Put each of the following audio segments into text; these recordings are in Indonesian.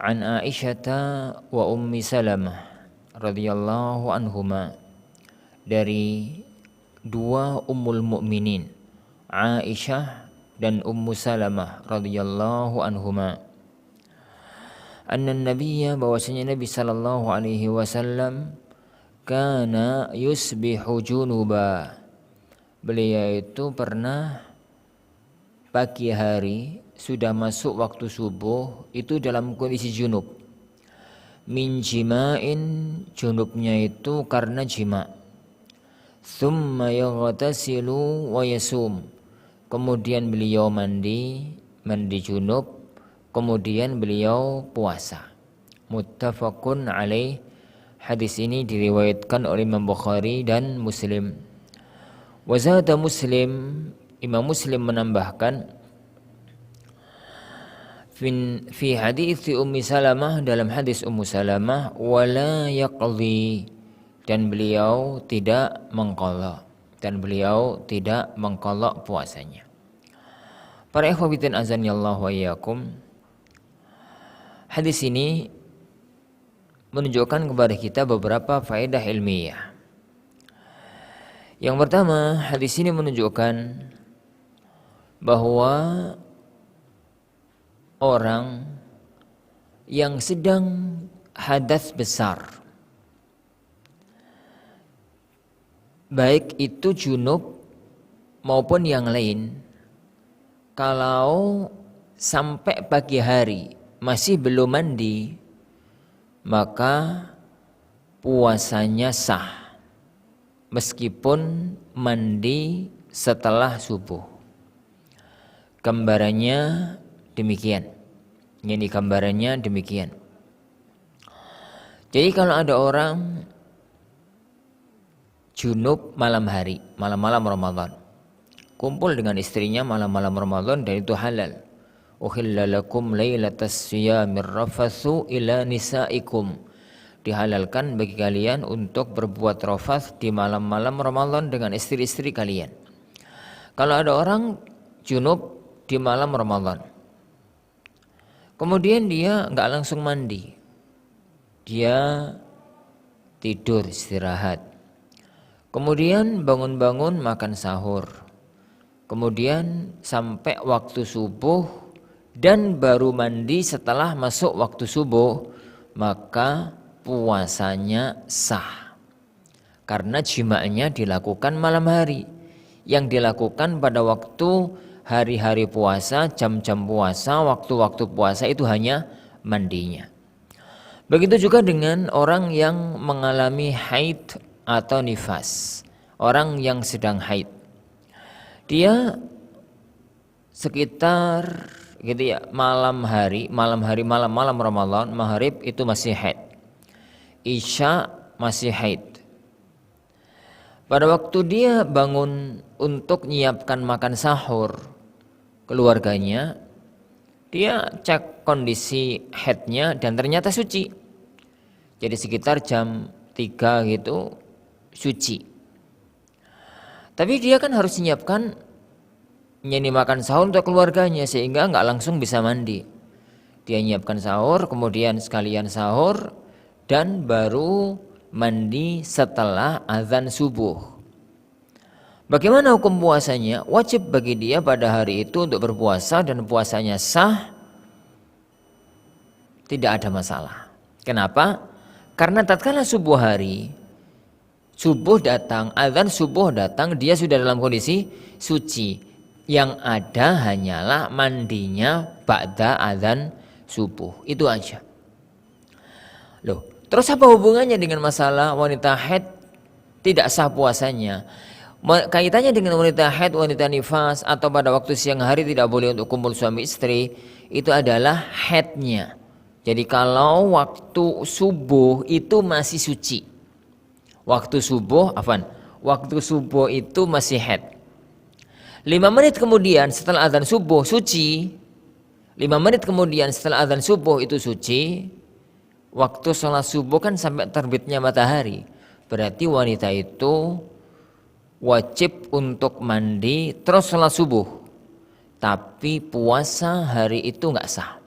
an Aisyah wa Ummi Salamah radhiyallahu anhuma, dari dua ummul mukminin Aisyah dan Ummu Salamah radhiyallahu anhuma, anna nabiyya, bahwasanya Nabi sallallahu alaihi wasallam, kana yusbihu junuba, beliau itu pernah pagi hari sudah masuk waktu subuh itu dalam kondisi junub. Min jima'in, junubnya itu karena jima'. Thumma yaghtasilu wa yasum, kemudian beliau mandi junub, kemudian beliau puasa. Muttafaqun alaih, hadis ini diriwayatkan oleh Imam Bukhari dan Muslim. Wa zada Muslim, Imam Muslim menambahkan, fi hadits Ummi Salamah, dalam hadis Ummu Salamah, wala yaqdi, dan beliau tidak mengqadha, puasanya. Para ikhwatin azanillahu wa iyyakum, hadis ini menunjukkan kepada kita beberapa faedah ilmiah. Yang pertama, hadis ini menunjukkan bahwa orang yang sedang hadas besar, baik itu junub maupun yang lain, kalau sampai pagi hari masih belum mandi, maka puasanya sah meskipun mandi setelah subuh. Gambarannya demikian. Jadi gambarannya demikian. Jadi kalau ada orang junub malam hari, malam-malam Ramadan, kumpul dengan istrinya malam-malam Ramadan, dan itu halal. Uhilla lakum lailatas siyamir rafathu ila nisaikum, dihalalkan bagi kalian untuk berbuat rafath di malam-malam Ramadan dengan istri-istri kalian. Kalau ada orang junub di malam Ramadan, kemudian dia nggak langsung mandi, dia tidur istirahat, kemudian bangun-bangun makan sahur, kemudian sampai waktu subuh dan baru mandi setelah masuk waktu subuh, maka puasanya sah. Karena jima'nya dilakukan malam hari. Yang dilakukan pada waktu hari-hari puasa, jam-jam puasa, waktu-waktu puasa itu hanya mandinya. Begitu juga dengan orang yang mengalami haid atau nifas, orang yang sedang haid. Dia sekitar gitu ya, malam Ramadan, maghrib itu masih haid, isya masih haid. Pada waktu dia bangun untuk menyiapkan makan sahur keluarganya, dia cek kondisi haidnya dan ternyata suci. Jadi sekitar jam 3 gitu suci. Tapi dia kan harus menyiapkan makan sahur untuk keluarganya, sehingga nggak langsung bisa mandi. Dia menyiapkan sahur, kemudian sekalian sahur, dan baru mandi setelah azan subuh. Bagaimana hukum puasanya? Wajib bagi dia pada hari itu untuk berpuasa, dan puasanya sah, tidak ada masalah. Kenapa? Karena tatkala subuh hari, subuh datang, azan subuh datang, dia sudah dalam kondisi suci. Yang ada hanyalah mandinya ba'da azan subuh, itu aja. Loh, terus apa hubungannya dengan masalah wanita haid tidak sah puasanya? Kaitannya dengan wanita haid, wanita nifas, atau pada waktu siang hari tidak boleh untuk kumpul suami istri, itu adalah haidnya. Jadi kalau waktu subuh itu masih suci, waktu subuh itu masih haid. 5 menit kemudian setelah azan subuh suci, 5 menit kemudian setelah azan subuh itu suci. Waktu sholat subuh kan sampai terbitnya matahari, berarti wanita itu wajib untuk mandi terus sholat subuh, tapi puasa hari itu nggak sah.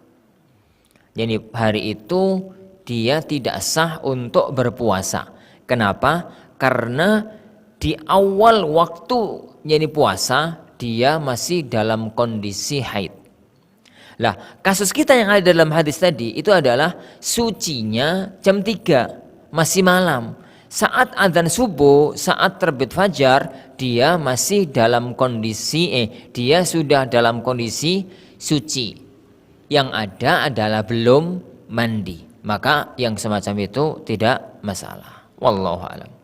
Yani hari itu dia tidak sah untuk berpuasa. Kenapa? Karena di awal waktu yani puasa dia masih dalam kondisi haid. Lah, kasus kita yang ada dalam hadis tadi itu adalah sucinya jam 3, masih malam. Saat adzan subuh, saat terbit fajar, dia masih dalam kondisi dia sudah dalam kondisi suci. Yang ada adalah belum mandi. Maka yang semacam itu tidak masalah. Wallahu a'lam.